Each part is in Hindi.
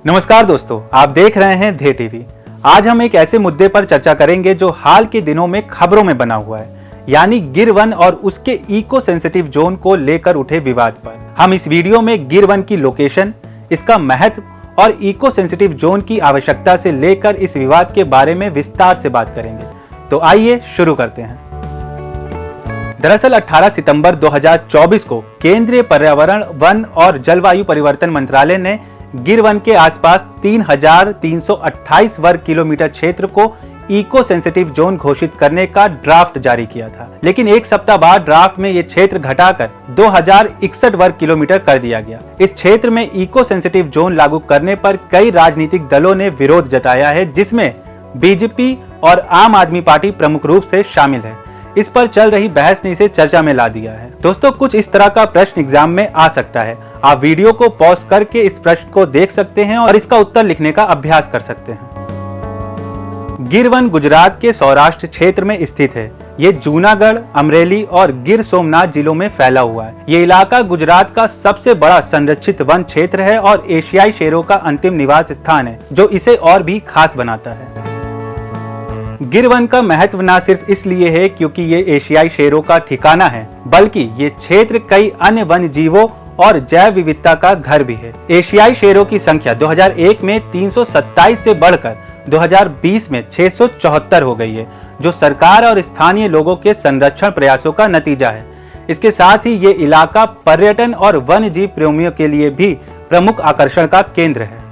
नमस्कार दोस्तों, आप देख रहे हैं धे टीवी। आज हम एक ऐसे मुद्दे पर चर्चा करेंगे जो हाल के दिनों में खबरों में बना हुआ है, यानी गिर वन और उसके इको सेंसिटिव जोन को लेकर उठे विवाद पर। हम इस वीडियो में गिर वन की लोकेशन, इसका महत्व और इको सेंसिटिव जोन की आवश्यकता से लेकर इस विवाद के बारे में विस्तार से बात करेंगे। तो आइए शुरू करते हैं। दरअसल 18 सितंबर 2024 को केंद्रीय पर्यावरण, वन और जलवायु परिवर्तन मंत्रालय ने गिर वन के आसपास 3,328 वर्ग किलोमीटर क्षेत्र को इको सेंसिटिव जोन घोषित करने का ड्राफ्ट जारी किया था, लेकिन एक सप्ताह बाद ड्राफ्ट में ये क्षेत्र घटाकर 2,061 वर्ग किलोमीटर कर दिया गया। इस क्षेत्र में इको सेंसिटिव जोन लागू करने पर कई राजनीतिक दलों ने विरोध जताया है, जिसमें बीजेपी और आम आदमी पार्टी प्रमुख रूप से शामिल है। इस पर चल रही बहस ने इसे चर्चा में ला दिया है। दोस्तों, कुछ इस तरह का प्रश्न एग्जाम में आ सकता है। आप वीडियो को पॉज करके इस प्रश्न को देख सकते हैं और इसका उत्तर लिखने का अभ्यास कर सकते हैं। गिर वन गुजरात के सौराष्ट्र क्षेत्र में स्थित है। ये जूनागढ़, अमरेली और गिर सोमनाथ जिलों में फैला हुआ है। ये इलाका गुजरात का सबसे बड़ा संरक्षित वन क्षेत्र है और एशियाई शेरों का अंतिम निवास स्थान है, जो इसे और भी खास बनाता है। गिर वन का महत्व न सिर्फ इसलिए है क्योंकि ये एशियाई शेरों का ठिकाना है, बल्कि ये क्षेत्र कई अन्य वन्य जीवों और जैव विविधता का घर भी है। एशियाई शेरों की संख्या 2001 में 327 से बढ़कर 2020 में 674 हो गई है, जो सरकार और स्थानीय लोगों के संरक्षण प्रयासों का नतीजा है। इसके साथ ही ये इलाका पर्यटन और वन्य जीव प्रेमियों के लिए भी प्रमुख आकर्षण का केंद्र है।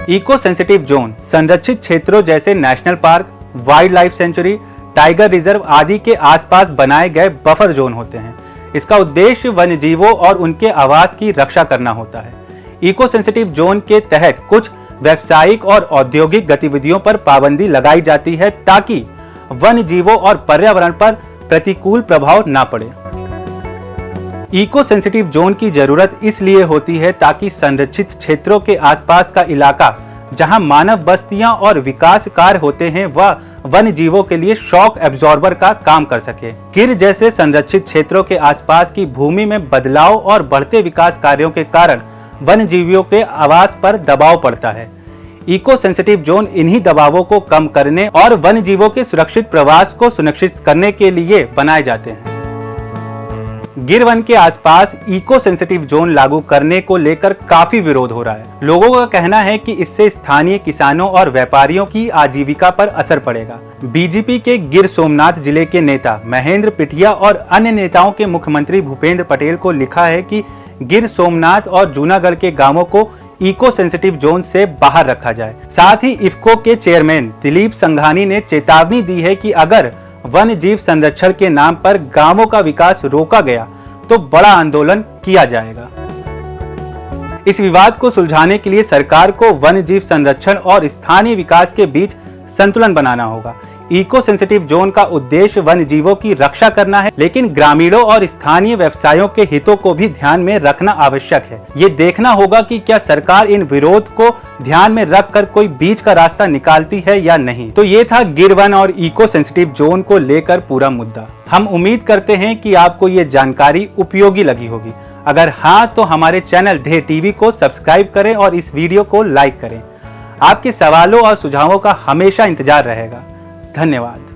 इको सेंसिटिव जोन संरक्षित क्षेत्रों जैसे national park, wild life sanctuary, tiger reserve आदि के आसपास बनाए गए बफर जोन होते हैं। इसका उद्देश्य वन्य जीवों और उनके आवास की रक्षा करना होता है। इको सेंसिटिव जोन के तहत कुछ व्यावसायिक और औद्योगिक गतिविधियों पर पाबंदी लगाई जाती है, ताकि वन्य जीवों और पर्यावरण पर प्रतिकूल प्रभाव न पड़े। इको सेंसिटिव जोन की जरूरत इसलिए होती है ताकि संरक्षित क्षेत्रों के आसपास का इलाका, जहां मानव बस्तियां और विकास कार्य होते हैं, वह वन्य जीवों के लिए शॉक एब्जॉर्बर का काम कर सके। गिर जैसे संरक्षित क्षेत्रों के आसपास की भूमि में बदलाव और बढ़ते विकास कार्यों के कारण वन्य जीवियों के आवास पर दबाव पड़ता है। इको सेंसिटिव जोन इन्हीं दबावों को कम करने और वन्य जीवों के सुरक्षित प्रवास को सुनिश्चित करने के लिए बनाए जाते हैं। गिर वन के आसपास इको सेंसिटिव जोन लागू करने को लेकर काफी विरोध हो रहा है। लोगों का कहना है कि इससे स्थानीय किसानों और व्यापारियों की आजीविका पर असर पड़ेगा। बीजेपी के गिर सोमनाथ जिले के नेता महेंद्र पिठिया और अन्य नेताओं के मुख्यमंत्री भूपेंद्र पटेल को लिखा है कि गिर सोमनाथ और जूनागढ़ के गांवों को इको सेंसिटिव जोन से बाहर रखा जाए। साथ ही इफ्को के चेयरमैन दिलीप संघानी ने चेतावनी दी है कि अगर वन्य जीव संरक्षण के नाम पर गांवों का विकास रोका गया तो बड़ा आंदोलन किया जाएगा। इस विवाद को सुलझाने के लिए सरकार को वन्य जीव संरक्षण और स्थानीय विकास के बीच संतुलन बनाना होगा। इको सेंसिटिव जोन का उद्देश्य वन्य जीवों की रक्षा करना है, लेकिन ग्रामीणों और स्थानीय व्यवसायों के हितों को भी ध्यान में रखना आवश्यक है। ये देखना होगा कि क्या सरकार इन विरोध को ध्यान में रखकर कोई बीच का रास्ता निकालती है या नहीं। तो ये था गिर वन और इको सेंसिटिव जोन को लेकर पूरा मुद्दा। हम उम्मीद करते हैं कि आपको ये जानकारी उपयोगी लगी होगी। अगर हाँ, तो हमारे चैनल धे टीवी को सब्सक्राइब करें और इस वीडियो को लाइक करें। आपके सवालों और सुझावों का हमेशा इंतजार रहेगा। धन्यवाद।